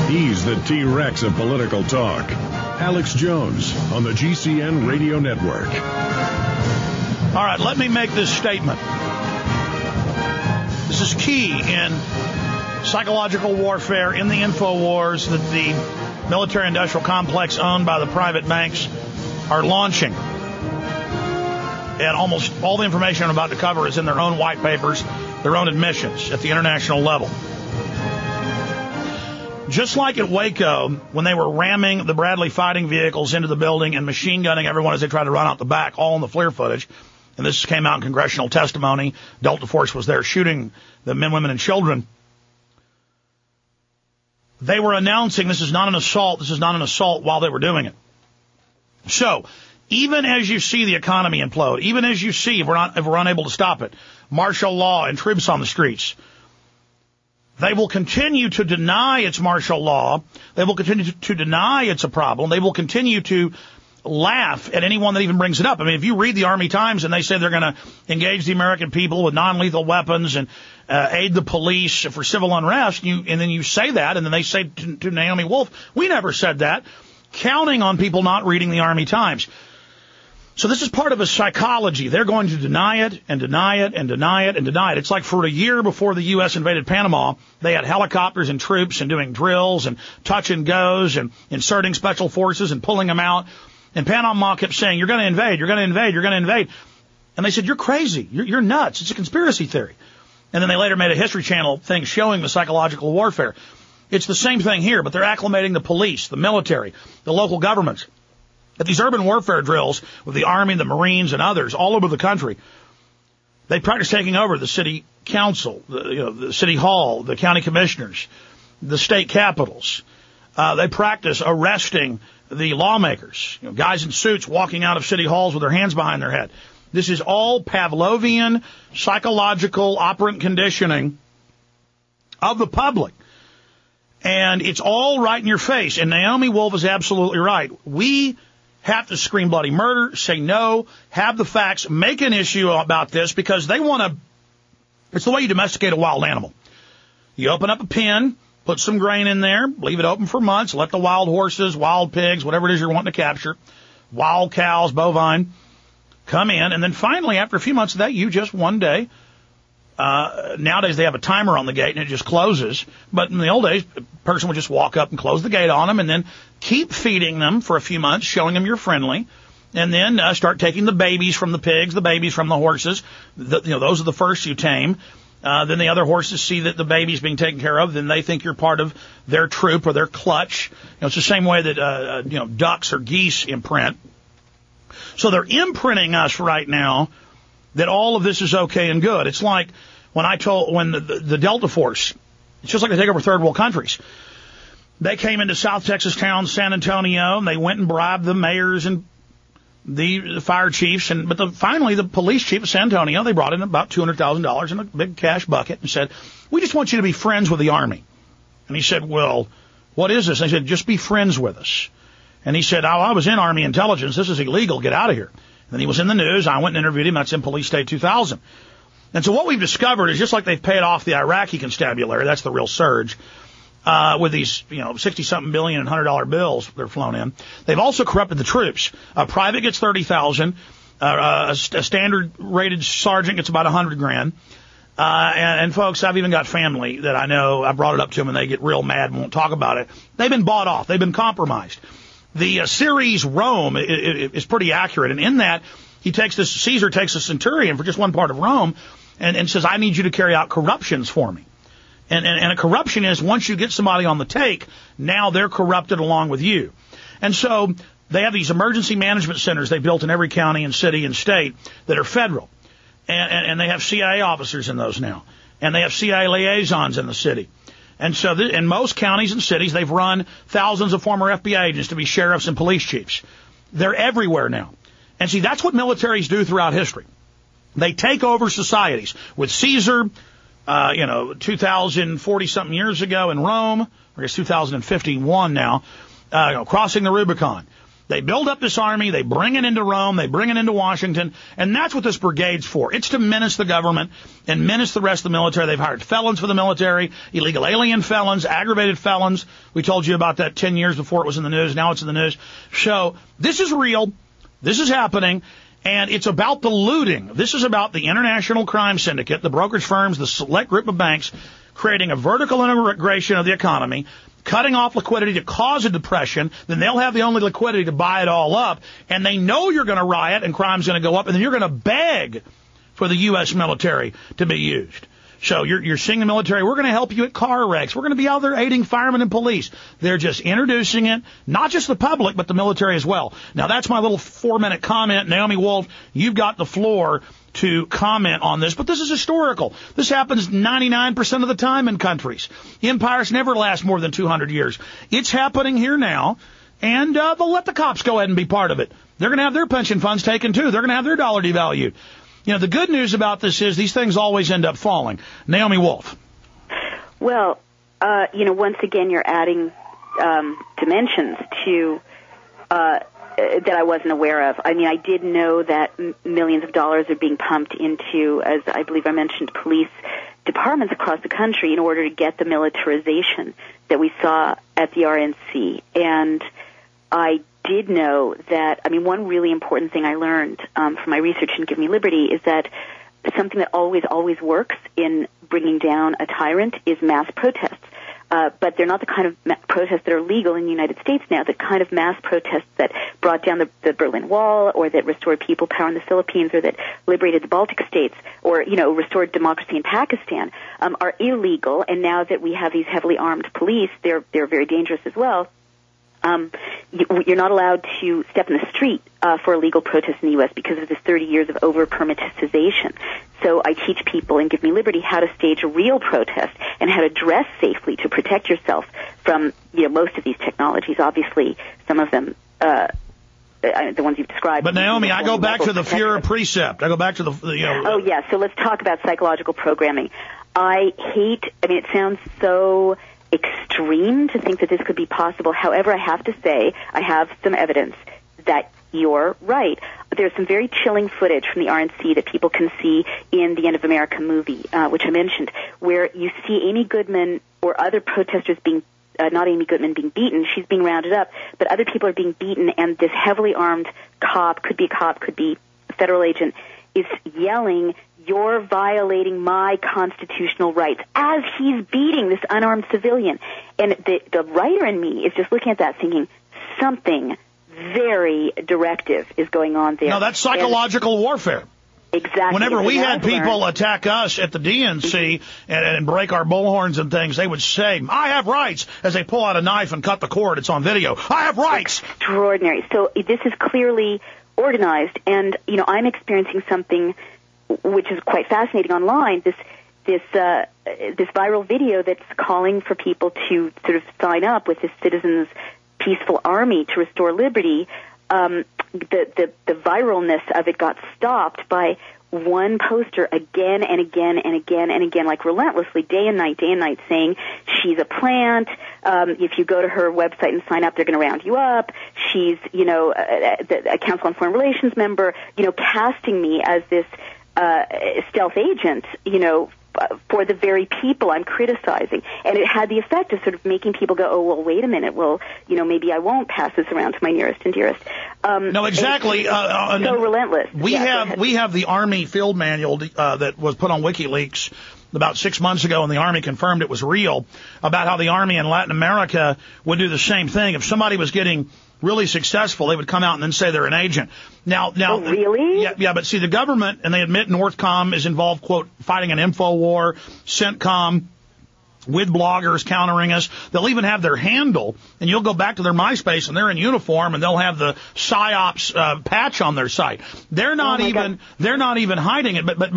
He's the T-Rex of political talk. Alex Jones on the GCN Radio Network. All right, let me make this statement. This is key in psychological warfare, in the info wars that the military-industrial complex owned by the private banks are launching. And almost all the information I'm about to cover is in their own white papers, their own admissions at the international level. Just like at Waco, when they were ramming the Bradley fighting vehicles into the building and machine gunning everyone as they tried to run out the back, all in the FLIR footage, and this came out in congressional testimony, Delta Force was there shooting the men, women, and children. They were announcing this is not an assault while they were doing it. So, even as you see the economy implode, even as you see, if we're unable to stop it, martial law and troops on the streets, they will continue to deny it's martial law. They will continue to deny it's a problem. They will continue to laugh at anyone that even brings it up. I mean, if you read the Army Times and they say they're going to engage the American people with non-lethal weapons and aid the police for civil unrest, and then you say that, and then they say to Naomi Wolf, we never said that, counting on people not reading the Army Times. So this is part of a psychology. They're going to deny it and deny it and deny it and deny it. It's like for a year before the U.S. invaded Panama, they had helicopters and troops and doing drills and touch and goes and inserting special forces and pulling them out. And Panama kept saying, you're going to invade, you're going to invade, you're going to invade. And they said, you're crazy. You're nuts. It's a conspiracy theory. And then they later made a History Channel thing showing the psychological warfare. It's the same thing here, but they're acclimating the police, the military, the local governments. At these urban warfare drills with the Army, the Marines, and others all over the country, they practice taking over the city council, the city hall, the county commissioners, the state capitals. They practice arresting the lawmakers, guys in suits walking out of city halls with their hands behind their head. This is all Pavlovian psychological operant conditioning of the public. And it's all right in your face. And Naomi Wolf is absolutely right. We have to scream bloody murder, say no, have the facts, make an issue about this because they want to, it's the way you domesticate a wild animal. You open up a pen, put some grain in there, leave it open for months, let the wild horses, wild pigs, whatever it is you're wanting to capture, wild cows, bovine, come in. And then finally, after a few months of that, you just one day, nowadays they have a timer on the gate and it just closes. But in the old days, a person would just walk up and close the gate on them and then keep feeding them for a few months, showing them you're friendly. And then start taking the babies from the pigs, the babies from the horses. Those are the first you tame. Then the other horses see that the baby's being taken care of. Then they think you're part of their troop or their clutch. It's the same way that, ducks or geese imprint. So they're imprinting us right now that all of this is okay and good. It's like when the Delta Force, it's just like they take over third world countries. They came into South Texas town, San Antonio, and they went and bribed the mayors and the fire chiefs. Finally, the police chief of San Antonio, they brought in about $200,000 in a big cash bucket and said, we just want you to be friends with the Army. And he said, well, what is this? And they said, just be friends with us. And he said, I was in Army intelligence. This is illegal. Get out of here. And then he was in the news. I went and interviewed him. That's in Police State 2000. And so what we've discovered is just like they've paid off the Iraqi constabulary, that's the real surge, with these, $60-something billion and $100 bills they're flown in. They've also corrupted the troops. A private gets $30,000. A standard rated sergeant gets about $100,000. And folks, I've even got family that I know, I brought it up to them and they get real mad and won't talk about it. They've been bought off. They've been compromised. The series Rome is pretty accurate. And in that, Caesar takes a centurion for just one part of Rome and says, I need you to carry out corruptions for me. And a corruption is once you get somebody on the take, now they're corrupted along with you. And so they have these emergency management centers they built in every county and city and state that are federal. And they have CIA officers in those now. And they have CIA liaisons in the city. And so in most counties and cities, they've run thousands of former FBI agents to be sheriffs and police chiefs. They're everywhere now. And see, that's what militaries do throughout history. They take over societies. With Caesar, 2040-something years ago in Rome, or I guess 2051 now, crossing the Rubicon. They build up this army, they bring it into Rome, they bring it into Washington, and that's what this brigade's for. It's to menace the government and menace the rest of the military. They've hired felons for the military, illegal alien felons, aggravated felons. We told you about that 10 years before it was in the news. Now it's in the news. So this is real. This is happening. And it's about the looting. This is about the international crime syndicate, the brokerage firms, the select group of banks, creating a vertical integration of the economy, cutting off liquidity to cause a depression. Then they'll have the only liquidity to buy it all up. And they know you're going to riot and crime's going to go up. And then you're going to beg for the U.S. military to be used. So you're seeing the military, we're going to help you at car wrecks. We're going to be out there aiding firemen and police. They're just introducing it, not just the public, but the military as well. Now, that's my little 4-minute comment. Naomi Wolf, you've got the floor to comment on this, but this is historical. This happens 99% of the time in countries. Empires never last more than 200 years. It's happening here now, and they'll let the cops go ahead and be part of it. They're going to have their pension funds taken, too. They're going to have their dollar devalued. You know, the good news about this is these things always end up falling. Naomi Wolf. Well, once again, you're adding dimensions to that I wasn't aware of. I mean, I did know that millions of dollars are being pumped into, as I believe I mentioned, police departments across the country in order to get the militarization that we saw at the RNC. And I did know that, I mean, one really important thing I learned from my research in Give Me Liberty is that something that always works in bringing down a tyrant is mass protests. But they're not the kind of protests that are legal in the United States now, the kind of mass protests that brought down the Berlin Wall or that restored people power in the Philippines or that liberated the Baltic states or, restored democracy in Pakistan are illegal. And now that we have these heavily armed police, they're very dangerous as well. You're not allowed to step in the street for illegal protests in the U.S. because of this 30 years of over-permiticization. So I teach people in Give Me Liberty how to stage a real protest and how to dress safely to protect yourself from, most of these technologies. Obviously, some of them, the ones you've described. But Naomi, I go back to the Führer precept. I go back to the. Oh, yeah. So let's talk about psychological programming. It sounds so extreme to think that this could be possible. However, I have to say, I have some evidence that you're right. There's some very chilling footage from the RNC that people can see in the End of America movie, which I mentioned, where you see Amy Goodman or other protesters being, not Amy Goodman being beaten, she's being rounded up, but other people are being beaten, and this heavily armed cop, could be a federal agent, is yelling, "You're violating my constitutional rights," as he's beating this unarmed civilian. And the writer in me is just looking at that thinking, something very directive is going on there. No, that's psychological warfare. Exactly. Whenever we had people attack us at the DNC and break our bullhorns and things, they would say, "I have rights," as they pull out a knife and cut the cord. It's on video. "I have rights." Extraordinary. So this is clearly organized, and I'm experiencing something which is quite fascinating online. This viral video that's calling for people to sort of sign up with this Citizens Peaceful Army to restore liberty. The viralness of it got stopped by one poster again and again and again and again, like relentlessly, day and night, saying she's a plant. If you go to her website and sign up, they're going to round you up. She's, a Council on Foreign Relations member, casting me as this stealth agent, for the very people I'm criticizing. And it had the effect of sort of making people go, "Oh, well, wait a minute. Well, maybe I won't pass this around to my nearest and dearest." No, exactly. So relentless. We have the Army field manual that was put on WikiLeaks about 6 months ago, and the Army confirmed it was real, about how the Army in Latin America would do the same thing. If somebody was getting really successful, they would come out and then say they're an agent. Now, oh, really? Yeah, but see, the government, and they admit Northcom is involved, quote, fighting an info war, CENTCOM, with bloggers countering us. They'll even have their handle, and you'll go back to their MySpace, and they're in uniform, and they'll have the PSYOPs patch on their site. They're not even hiding it, but